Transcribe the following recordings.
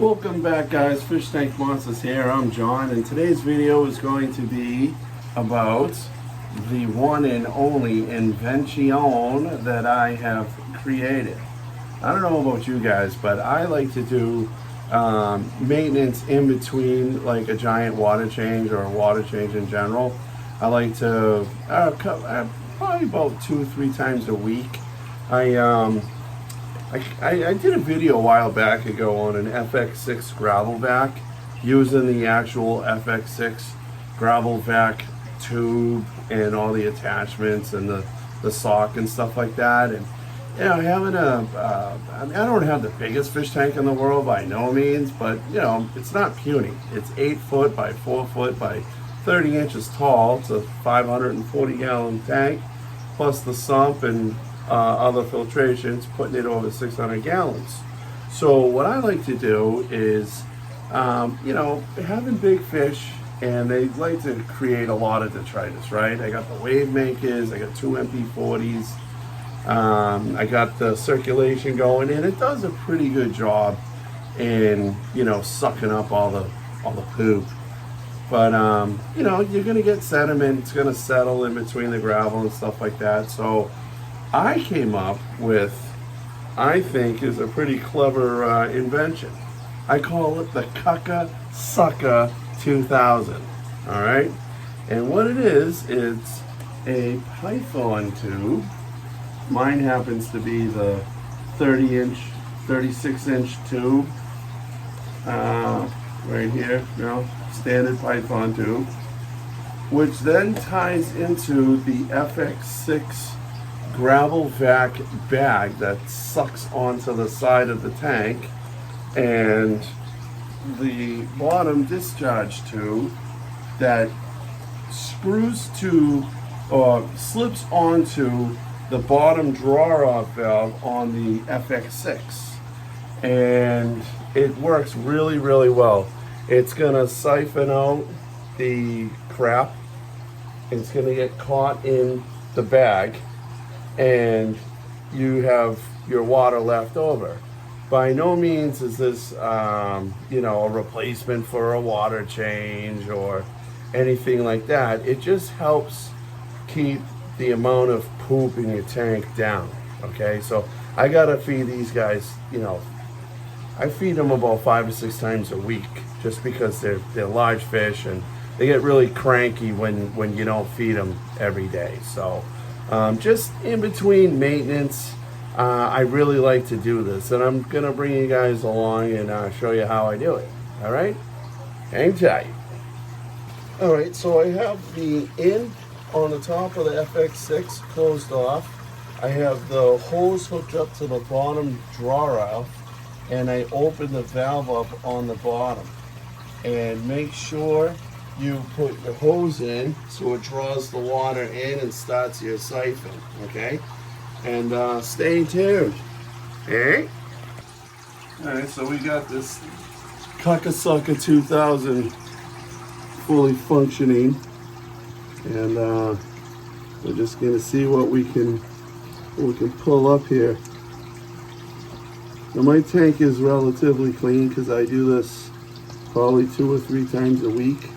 Welcome back, guys. Fish Tank Monsters here. I'm John, and today's video is going to be about the one and only invention that I have created. I don't know about you guys, but I like to do maintenance in between, like a giant water change or a water change in general. I like to probably about 2-3 times a week. I did a video a while back ago on an fx6 gravel vac using the actual fx6 gravel vac tube and all the attachments and the sock and stuff like that. And you know, having I mean, I don't have the biggest fish tank in the world by no means, but you know, it's not puny. It's 8 foot by 4 foot by 30 inches tall. It's a 540 gallon tank plus the sump and other filtrations, putting it over 600 gallons. So what I like to do is, you know, having big fish, and they like to create a lot of detritus, right? I got the wave makers, I got 2 MP40s, I got the circulation going, and it does a pretty good job in, you know, sucking up all the poop. But you know, you're gonna get sediment, it's gonna settle in between the gravel and stuff like that. So I came up with, I think, is a pretty clever invention. I call it the CACA SUCKA 2000. All right, and what it is, it's a python tube. Mine happens to be the 30-inch, 36-inch tube. Right here, you know, standard python tube, which then ties into the fx6 gravel vac bag that sucks onto the side of the tank, and the bottom discharge tube that screws to or slips onto the bottom draw-off valve on the fx6, and it works really, really well. It's gonna siphon out the crap. It's gonna get caught in the bag, and you have your water left over. By no means is this, you know, a replacement for a water change or anything like that. It just helps keep the amount of poop in your tank down. Okay, so I gotta feed these guys, you know, I feed them about 5 or 6 times a week, just because they're large fish and they get really cranky when you don't feed them every day. So just in between maintenance, I really like to do this, and I'm gonna bring you guys along and show you how I do it. All right, hang tight. All right, so I have the end on the top of the fx6 closed off. I have the hose hooked up to the bottom draw-off, and I open the valve up on the bottom. And make sure you put your hose in so it draws the water in and starts your siphon, okay? And stay tuned, okay? All right, so we got this CACA SUCKA 2000 fully functioning, and we're just gonna see what we can pull up here. Now my tank is relatively clean because I do this probably 2 or 3 times a week.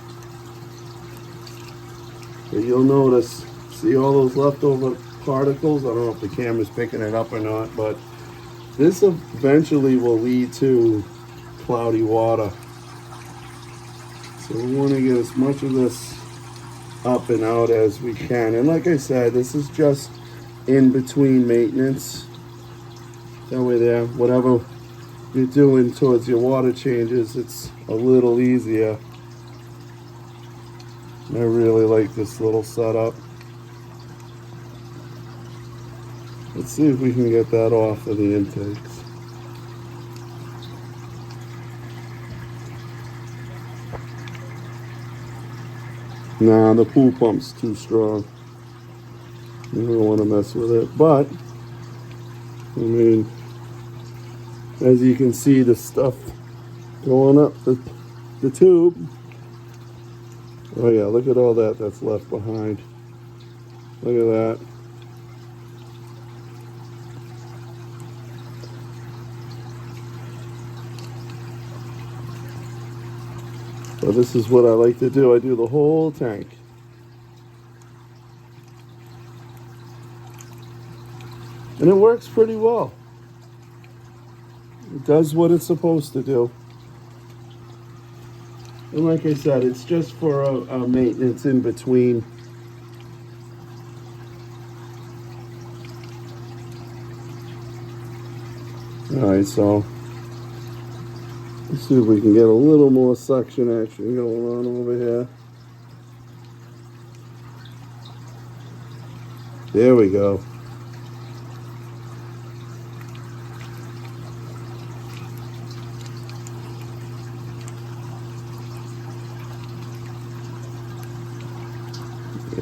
But you'll notice, see all those leftover particles? I don't know if the camera's picking it up or not, but this eventually will lead to cloudy water. So we want to get as much of this up and out as we can. And like I said, this is just in between maintenance. That way there, whatever you're doing towards your water changes, it's a little easier. I really like this little setup. Let's see if we can get that off of the intakes. Nah, the pool pump's too strong. You don't want to mess with it, but I mean, as you can see, the stuff going up the tube. Oh yeah, look at all that's left behind. Look at that. So this is what I like to do. I do the whole tank. And it works pretty well. It does what it's supposed to do. And like I said, it's just for a maintenance in between. Alright, so let's see if we can get a little more suction action going on over here. There we go.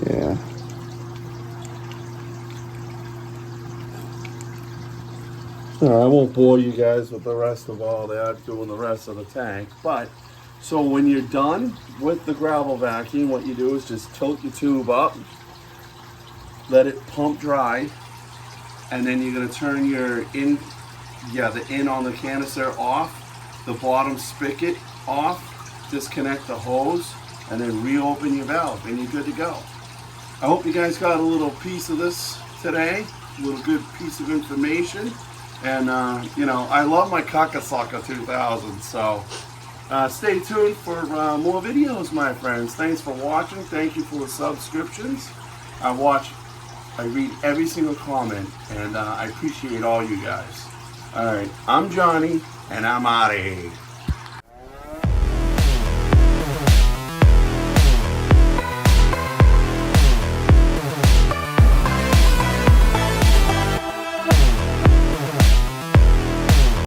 Yeah. I won't bore you guys with the rest of all that, doing the rest of the tank. But, so when you're done with the gravel vacuum, what you do is just tilt your tube up, let it pump dry, and then you're going to turn your the in on the canister off, the bottom spigot off, disconnect the hose, and then reopen your valve, and you're good to go. I hope you guys got a little piece of this today, a little good piece of information. And, you know, I love my CACA SUCKA 2000, so stay tuned for more videos, my friends. Thanks for watching. Thank you for the subscriptions. I read every single comment, and I appreciate all you guys. All right, I'm Johnny, and I'm out of here.